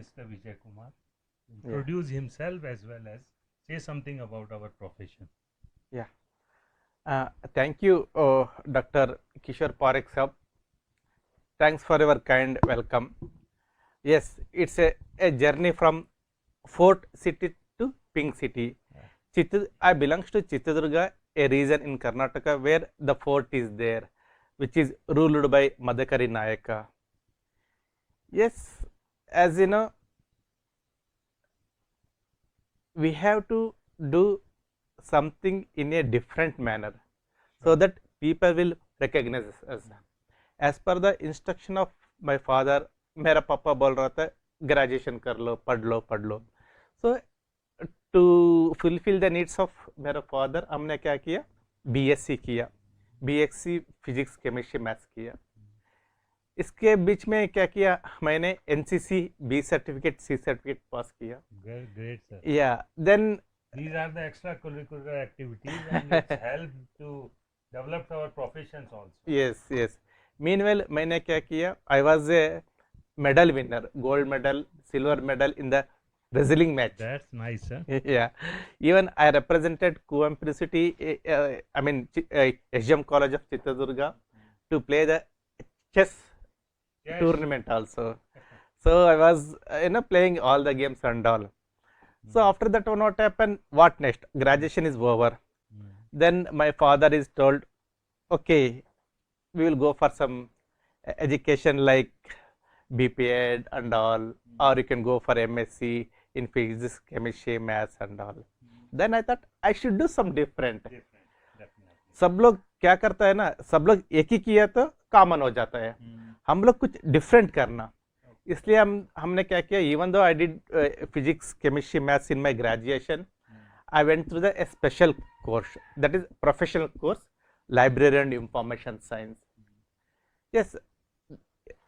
Mr. Vijay Kumar introduce himself as well as say something about our profession. Yeah. Thank you, Dr. Kishore Parekh sir. Thanks for your kind welcome. Yes, it's a journey from Fort City to Pink City. I belongs to Chitradurga, a region in Karnataka where the fort is there, which is ruled by Madhukari Nayaka. Yes, as you know, we have to do something in a different manner so that people will recognize us. As per the instruction of my father, मेरा पापा बोल रहा था graduation कर लो, पढ़ लो. So to fulfill the needs of मेरा father, हमने क्या किया, BSc किया, BSc फिजिक्स केमिस्ट्री मैथ्स किया. इसके बीच में क्या किया, मैंने NCC B certificate C certificate pass किया. Great, sir. Yeah, then these are the extracurricular activities and it help to develop our professions also. Yes. Meanwhile, मैंने क्या किया, I was a medal winner, gold medal, silver medal in the wrestling match. That's nice, sir. Yeah, even I represented Kuvempu University, SGM College of Chitradurga to play the chess tournament also. So I was playing all the games and all. So after that, what happened? What next? Graduation is over. Then my father is told, okay, we will go for some education like BPEd and all, or you can go for MSc in physics, chemistry, maths and all. Then I thought I should do some different. सब लोग क्या करता है ना, सब लोग एक ही किया तो कॉमन हो जाता है, हम लोग कुछ डिफरेंट करना. इसलिए हमने क्या किया, even though I did physics chemistry maths in my graduation, I went through the special course, that is professional course, library and information science. Yes,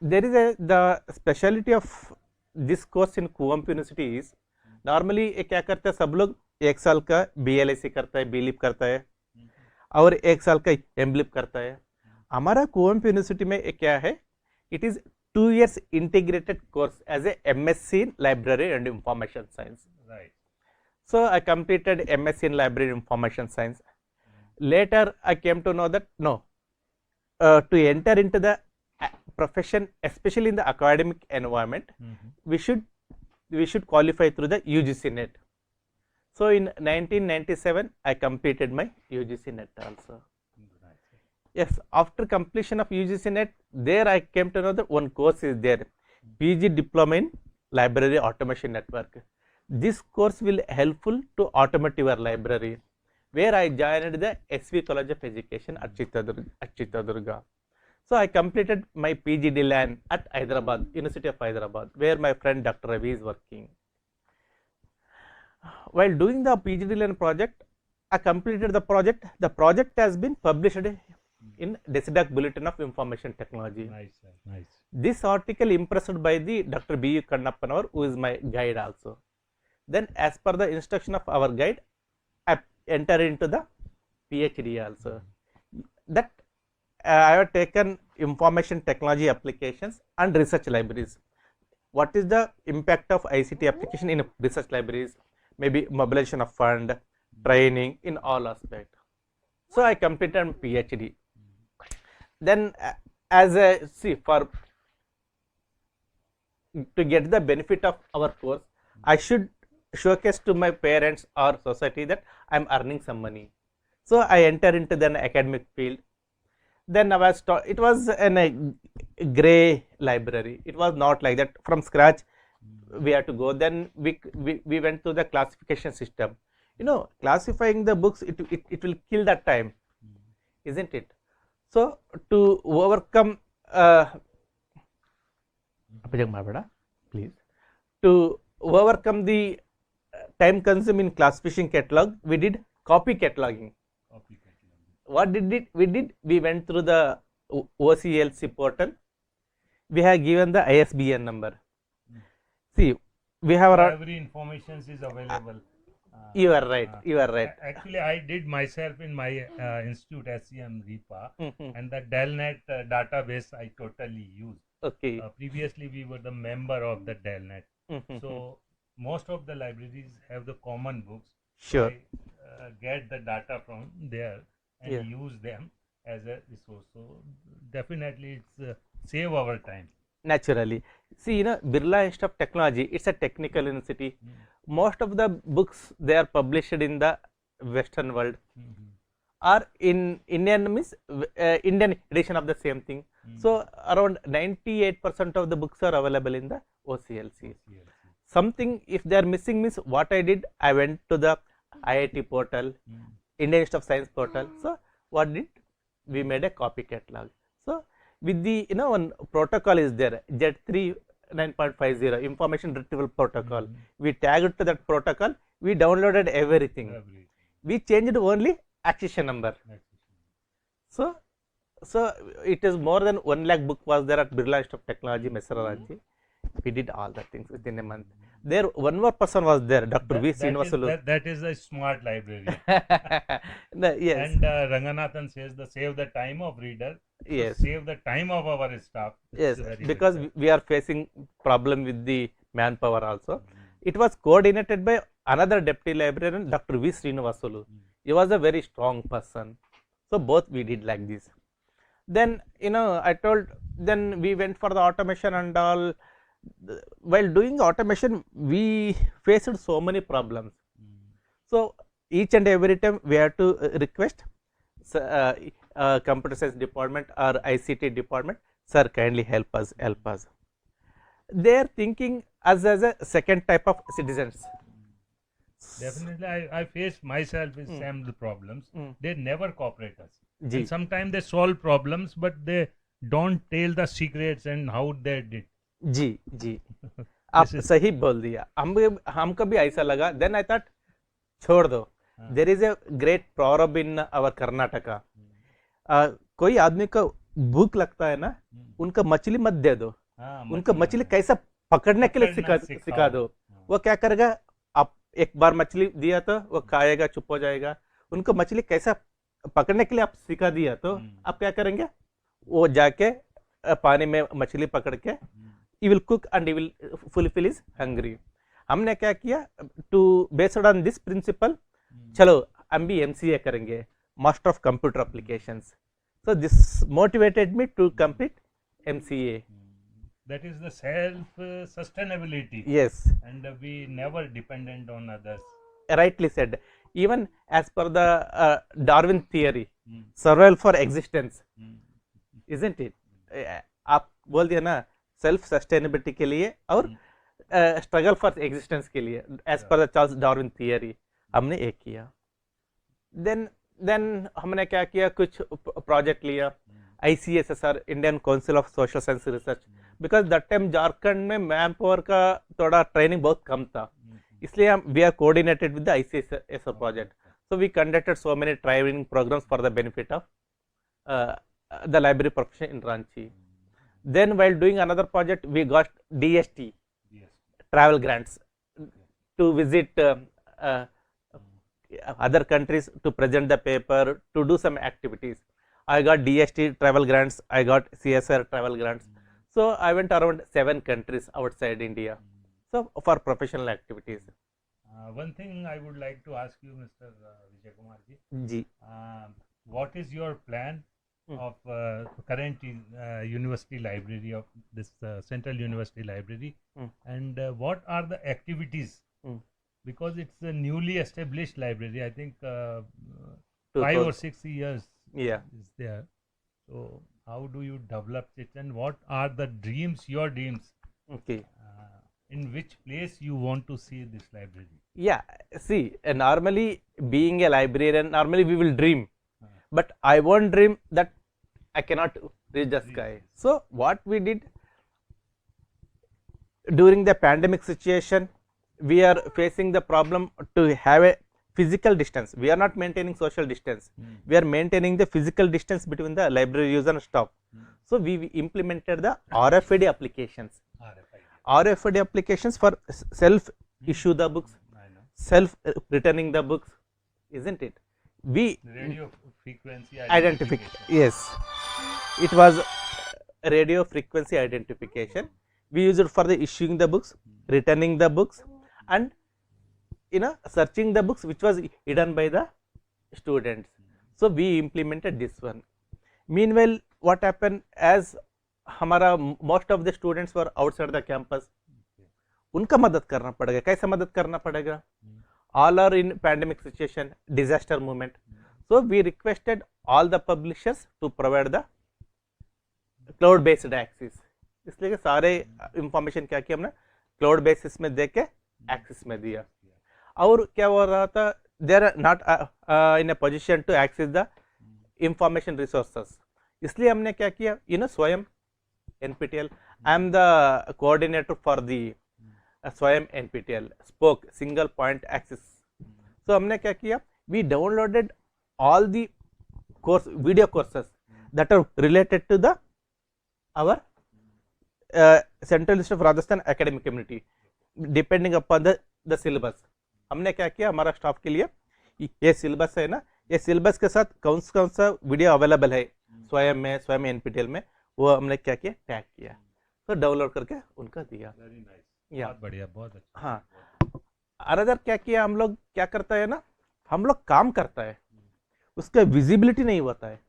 there is the speciality of this course in Kuvempu University is normally क्या करते हैं सब लोग, एक साल का BLSC करता है, BLIP करता है और एक साल का MLIP करता है. हमारा Kuvempu University में क्या है, it is 2 years integrated course as a MSc in library and information science. Right. So I completed MSc in library and information science. Later, I came to know that no, to enter into the profession, especially in the academic environment, we should qualify through the UGC NET. So in 1997, I completed my UGC NET also. Yes, after completion of UGC NET, there I came to know that one course is there, PG Diploma in Library Automation Network. This course will helpful to automate your library, where I joined the SV College of Education at Chitradurga. So I completed my PG DLAN at Hyderabad, University of Hyderabad, where my friend Dr. Ravi is working. While doing the PG DLAN project, I completed the project. The project has been published in DESIDAC Bulletin of Information Technology. Nice, sir. Nice. This article impressed by the Dr. B.U. Kannappan, who is my guide also. Then as per the instruction of our guide, I enter into the PhD also. That I have taken information technology applications and research libraries. What is the impact of ICT application in research libraries? Maybe mobilization of fund, training in all aspects. So I completed PhD. Then as a to get the benefit of our course, I should showcase to my parents or society that I am earning some money. So I enter into the academic field. Then I was it was a gray library. It was not like that from scratch. We had to go. Then we went to the classification system. Classifying the books, it will kill that time, isn't it? So to overcome please, to overcome the time consumed in classification catalog, we did copy cataloging. What we did? We went through the OCLC portal. We have given the ISBN number. See, we have every information is available. You are right. Actually, I did myself in my institute, SCM RIPA, and the DELNET database I totally used. Okay. Previously, we were the member of the DELNET. So most of the libraries have the common books. Sure. I get the data from there and Yeah. use them as a resource. So definitely it's save our time. Naturally. See, Birla Institute of Technology, it's a technical university. Most of the books they are published in the Western world or in Indian means Indian edition of the same thing. So around 98% of the books are available in the OCLC. Something if they are missing means what I did, I went to the IIT portal, Indian Institute of Science portal. So what did we made a copy catalog. So with the one protocol is there, Z3 9.50 information retrieval protocol. We tagged to that protocol, we downloaded everything. We changed only accession number. So it is more than 1 lakh book was there at Birla Institute of Technology, Mesararanchi. We did all the things within a month. There one more person was there, Dr. V. Srinivasulu. That is a smart library. Yes. And Ranganathan says the save the time of reader. Yes. Save the time of our staff. Yes, It's very because better. we are facing problem with the manpower also. It was coordinated by another deputy librarian, Dr. V. Srinivasulu. He was a very strong person. So both we did like this. Then I told. Then we went for the automation and all. While doing automation, we faced so many problems. So each and every time we have to request computer science department or ICT department, sir, kindly help us. They are thinking us as a second type of citizens. Definitely, I faced myself with some the problems. Mm. They never cooperate us. Ji And sometimes they solve problems, but they don't tell the secrets and how they did. जी जी आप This is- सही बोल दिया. हमको भी ऐसा लगा. Then I thought छोड़ दो. There is a great proverb in our Karnataka. कोई आदमी को भूख लगता है ना, उनका मछली मत दे दो, हाँ, उनका मछली कैसा पकड़ने के लिए पकड़ना सिखा दो. हाँ। वो क्या करेगा, आप एक बार मछली दिया तो वो खाएगा, चुप हो जाएगा. उनको मछली कैसा पकड़ने के लिए आप सिखा दिया तो आप क्या करेंगे, वो जाके पानी में मछली पकड़ के he will cook and he will fulfill his hungry. हमने क्या किया, to based on this principle, चलो हम भी MCA करेंगे, Master of Computer Applications. So this motivated me to complete MCA. That is the self sustainability. Yes, And we never dependent on others. rightly said. Even as per the Darwin theory, survival for existence, isn't it? आप बोल दिया ना, self sustainability के लिए और struggle for existence के लिए, as per the Charles Darwin theory हमने एक किया. देन हमने क्या किया, कुछ प्रोजेक्ट लिया, ICSSR, Indian council of social science research, because that time Jharkhand में मैन पावर का थोड़ा ट्रेनिंग बहुत कम था, इसलिए हम we are coordinated with the ICSSR project. So we conducted so many training programs for the benefit of the library profession in Ranchi. Then while doing another project, we got DST, Yes. travel grants, to visit other countries to present the paper, to do some activities. I got DST travel grants, I got CSR travel grants. So I went around 7 countries outside India. So for professional activities. One thing I would like to ask you, Mr. Vijay Kumar ji, Ji. what is your plan of current university library of this Central University Library, and what are the activities? Because it's a newly established library, I think 5 or 6 years Yeah. is there. So how do you develop it, and what are the dreams, your dreams? Okay. In which place you want to see this library? Yeah, see, normally being a librarian, normally we will dream, but I won't dream that I cannot reach the sky. So what we did during the pandemic situation, we are facing the problem to have a physical distance. We are not maintaining social distance. We are maintaining the physical distance between the library user and staff. So we implemented the RFID applications. RFID applications for self issue the books, self returning the books, isn't it? We Radio frequency identification. Yes, it was radio frequency identification. we use it for the issuing the books, returning the books, and searching the books which was hidden by the students. So we implemented this one. Meanwhile, what happened, as हमारा most of the students were outside the campus, उनका मदद करना पड़ेगा. कैसे मदद करना पड़ेगा? All are in pandemic situation, disaster movement. So we requested all the publishers to provide the cloud based access. इसलिए सारे इंफॉर्मेशन क्या किया हमने क्लाउड बेसिस में दे के एक्सेस में दिया. और क्या हो रहा था, they are not in a position to access the information resources. इसलिए हमने क्या किया, Swayam NPTEL, I am the coordinator for the Swayam NPTEL SPOC single point access. So हमने क्या किया, we downloaded all the video courses that are related to the our Central List of Rajasthan academic community depending upon the syllabus. हमने क्या किया, हमारा staff के लिए ये सिलेबस है ना, ये सिलेबस के साथ कौन सा वीडियो अवेलेबल है स्वयं NPTEL में, वो हमने क्या किया, टैग किया, तो डाउनलोड करके उनका दिया. बहुत बढ़िया, बहुत अच्छा. हाँ, अनदर क्या किया, हम लोग क्या करता है ना, हम लोग काम करता है, उसका विजिबिलिटी नहीं होता है.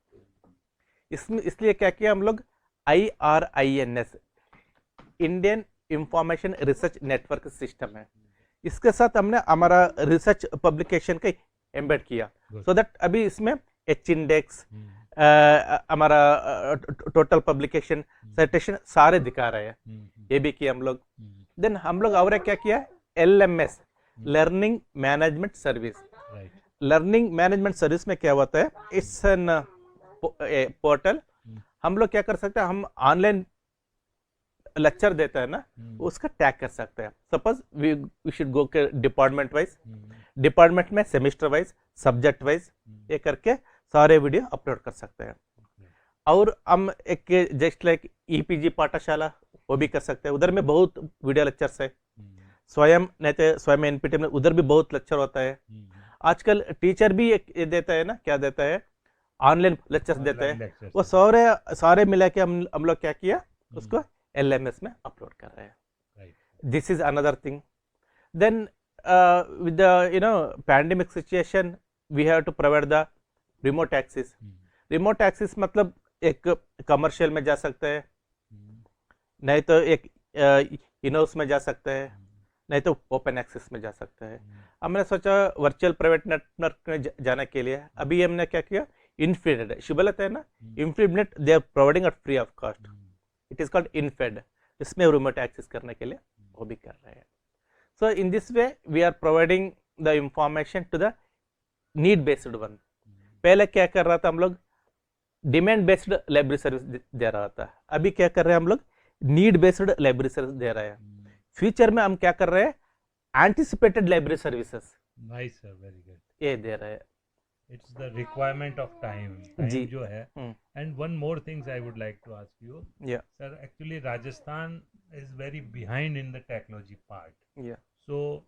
इसलिए क्या किया हम लोग, IRINS Indian information research network system है, इसके साथ हमने हमारा रिसर्च पब्लिकेशन का एम्बेड किया. सो दैट अभी इसमें H इंडेक्स, हमारा टोटल पब्लिकेशन, साइटेशन सारे दिखा रहे हैं, ये भी किया हम लोग. देन हम लोग और क्या किया, LMS learning management service. Learning management service में क्या होता है, इट्स एन पोर्टल. हम लोग क्या कर सकते हैं, हम ऑनलाइन लेक्चर देता है ना, उसका टैग कर सकते हैं. सपोज वी शुड गो के डिपार्टमेंट वाइज, डिपार्टमेंट में सेमेस्टर वाइज, सब्जेक्ट वाइज, ये करके सारे वीडियो अपलोड कर सकते हैं. और हम एक जस्ट लाइक EPG पाठशाला, वो भी कर सकते हैं, उधर में बहुत वीडियो लेक्चर्स है. स्वयं नहीं तो स्वयं NPTEL में उधर भी बहुत लेक्चर होता है. आजकल टीचर भी एक देता है ना, क्या देता है, ऑनलाइन लेक्चर्स देता है. वो सारे मिला के हम लोग क्या किया, उसको LMS में अपलोड कर रहे हैं. This is another thing. Then with the pandemic situation we have to provide the remote access. Remote access मतलब एक कमर्शियल में जा सकता है, नहीं तो एक इनोस में जा सकता है, नहीं तो ओपन एक्सेस में जा सकता है. हमने सोचा वर्चुअल प्राइवेट नेटवर्क में जाने के लिए अभी हमने क्या किया, इनफीड शुभलत है ना, INFED they are providing at free of cost. It is called INFED. इसमें रिमोट एक्सेस करने के लिए वो भी कर रहे हैं. So in this way we are providing the information to the need based one. पहले क्या कर रहा था हम लोग, डिमांड बेस्ड लाइब्रेरी सर्विस दे रहा था. अभी क्या कर रहे हैं हम लोग, नीड बेस्ड लाइब्रेरी सर्विस दे रहे हैं. फ्यूचर में हम क्या कर रहे हैं, anticipated library services. Nice sir, very good. ये दे रहे हैं. It's the requirement of time जो है. And one more things I would like to ask you sir, actually Rajasthan is very behind in the technology part. So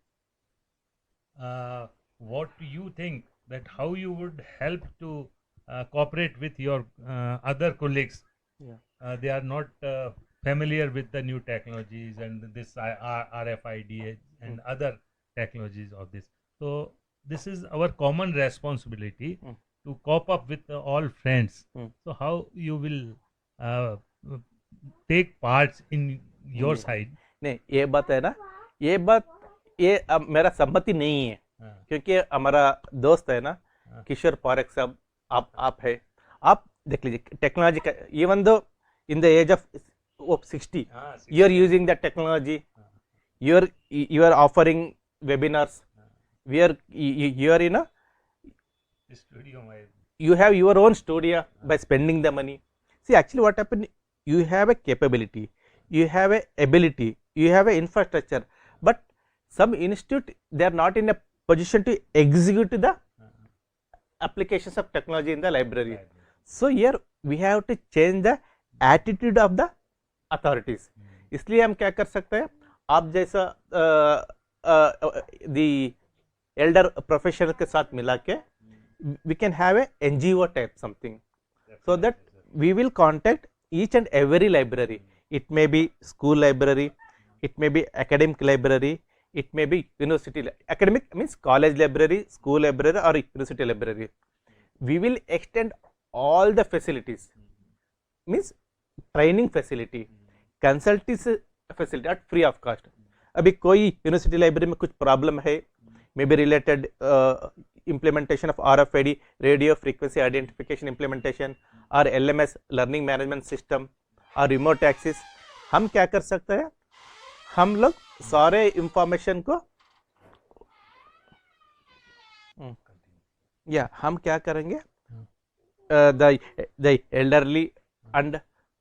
what do you think that how you would help to cooperate with your other colleagues? They are not familiar with the new technologies and this RFID and other technologies of this. So this is our common responsibility to cope up with all friends. So how you will take parts in your side? नहीं, ये बात है ना, ये मेरा सम्मति नहीं है. क्योंकि हमारा दोस्त है ना किशोर पारेख साहब, आप है, आप देख लीजिए टेक्नोलॉजी का, even though in the age of 60 you are using the technology, you are offering webinars, you are in a studio, you have your own studio by spending the money. See, actually what happened, you have a capability, you have a ability, you have a infrastructure, but some institute they are not in a position to execute the applications of technology in the library. So here we have to change the attitude of the authorities. इसलिए हम क्या कर सकते हैं, आप जैसा the elder professional के साथ मिला के we can have a NGO type something, so that we will contact each and every library. it may be school library, it may be academic library, it may be university. Academic means college library, school library, or university library. We will extend all the facilities, means training facility, consultancy facility at free of cost. अभी कोई university library में कुछ problem है, may be related implementation of RFID, radio frequency identification implementation, और LMS learning management system, और remote access, हम क्या कर सकते हैं, हम लोग सारे इंफॉर्मेशन को या हम क्या करेंगे, the elderly and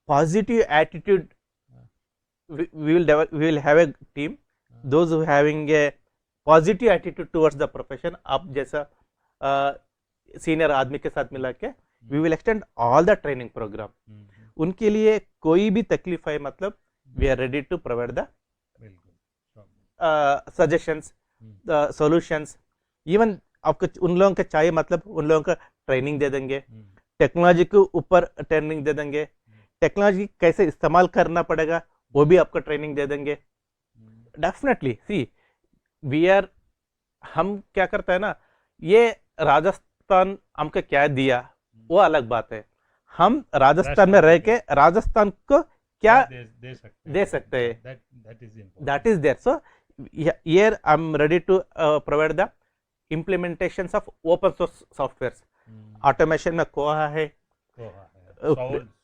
positive attitude, we will have a team, those who having a positive attitude towards the profession. आप जैसा सीनियर आदमी के साथ मिला के we will extend all the training program. उनके लिए कोई भी तकलीफ है, मतलब we are ready to provide the suggestions, the solutions. Even आपको उन लोगों का चाहिए, मतलब उन लोगों का ट्रेनिंग दे देंगे, टेक्नोलॉजी के ऊपर ट्रेनिंग दे देंगे, टेक्नोलॉजी कैसे इस्तेमाल करना पड़ेगा वो भी आपको ट्रेनिंग दे देंगे. डेफिनेटली सी वी आर, हम क्या करते हैं ना, ये राजस्थान हमको क्या दिया वो अलग बात है, हम राजस्थान में रह के राजस्थान को क्या दे सकते हैं, that is there. So here I am ready to provide the implementations of open source softwares. Automation में कोहा है,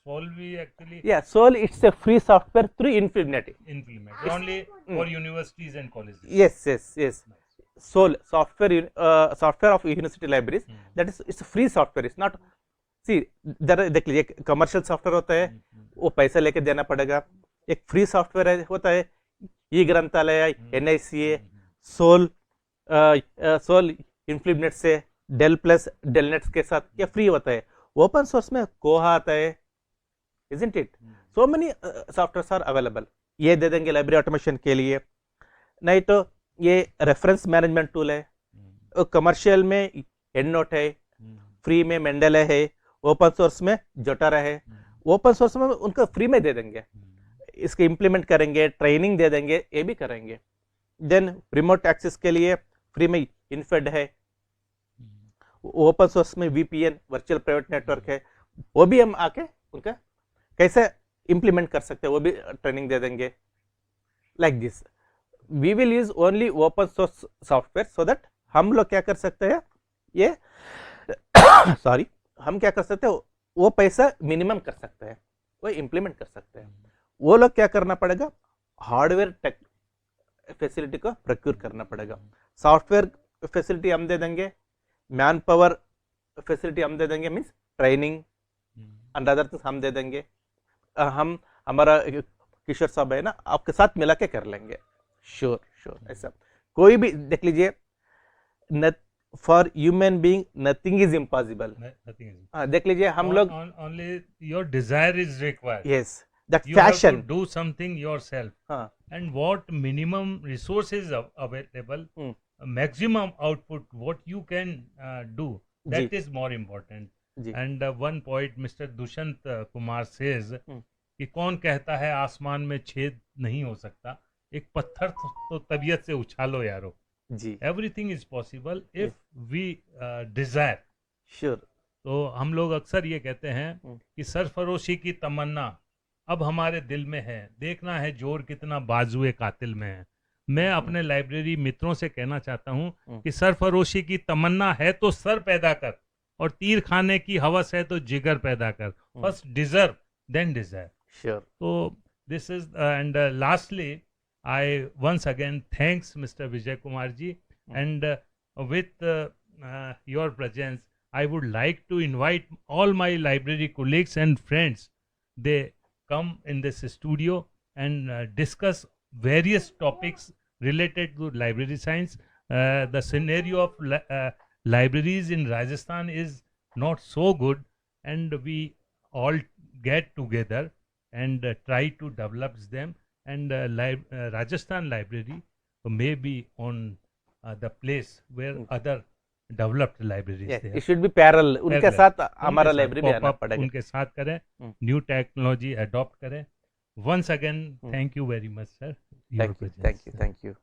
Solve actually, yeah, Sol it's a free software through Infinity. Only for universities and colleges. Yes. Sol software, software of university libraries, that is, it's a free software. It's not, see, देख लीजिए, commercial software होता है वो पैसा लेके देना पड़ेगा, एक फ्री सॉफ्टवेयर होता है, ई ग्रंथालय, NICA, सोल इन्फ्लिनेट से, डेल प्लस डेलनेट्स के साथ ये फ्री होता है. ओपन सोर्स में कोहा आता है, isn't it? So many softwares are available. ये दे देंगे लाइब्रेरी ऑटोमेशन के लिए. नहीं तो ये रेफरेंस मैनेजमेंट टूल है, कमर्शियल में एंडनोट है, फ्री में मेंडेले है, ओपन सोर्स में जोटारा है. ओपन सोर्स में उनको फ्री में दे देंगे, इसके इम्प्लीमेंट करेंगे, ट्रेनिंग दे देंगे, ये भी करेंगे. देन रिमोट एक्सेस के लिए फ्री में इनफेड है, ओपन सोर्स में VPN वर्चुअल प्राइवेट नेटवर्क है, वो भी हम आके उनका कैसे इम्प्लीमेंट कर सकते हैं वो भी ट्रेनिंग दे देंगे. Like this we will use only open source software, so that हम लोग क्या कर सकते हैं, ये सॉरी हम क्या कर सकते हैं, वो पैसा मिनिमम कर सकते हैं, वो इम्प्लीमेंट कर सकते हैं. वो लोग क्या करना पड़ेगा, हार्डवेयर टेक फैसिलिटी को प्रोक्यूर करना पड़ेगा. सॉफ्टवेयर फैसिलिटी हम दे देंगे, मैन पावर फैसिलिटी हम दे देंगे, means training and other things हम दे देंगे. हम हमारा किशोर साहब है ना, आपके साथ मिला के कर लेंगे. श्योर ऐसा कोई भी देख लीजिए, for human being nothing is impossible. देख लीजिए हम लोग, only your desire is required. Yes, that you passion. have to do something yourself. And what minimum resources available, maximum output what you can do, that is more important. And one point Mr. Dushyant Kumar says कि कौन कहता है आसमान में छेद नहीं हो सकता, एक पत्थर तो तबीयत से उछालो यारो. Everything is possible if we desire. Sure. तो हम लोग अक्सर ये कहते हैं कि सरफरोशी की तमन्ना अब हमारे दिल में है, देखना है जोर कितना बाजुए कातिल में है. मैं अपने लाइब्रेरी मित्रों से कहना चाहता हूं कि सरफरोशी की तमन्ना है तो सर पैदा कर, और तीर खाने की हवस है तो जिगर पैदा कर. First deserve then desire. Sure. So this is and lastly I once again thanks Mr. Vijay Kumar ji, and with your presence I would like to invite all my library colleagues and friends, they come in this studio and discuss various topics related to library science. The scenario of libraries in Rajasthan is not so good, and we all get together and try to develop them, and Rajasthan library may be on the place where other developed libraries there. It should be parallel. उनके साथ हमारा library भी आना पड़ेगा, उनके साथ करें, new technology adopt करें, Once again, Hmm. thank you very much, sir. Your Thank you. presence. Thank you. Thank you.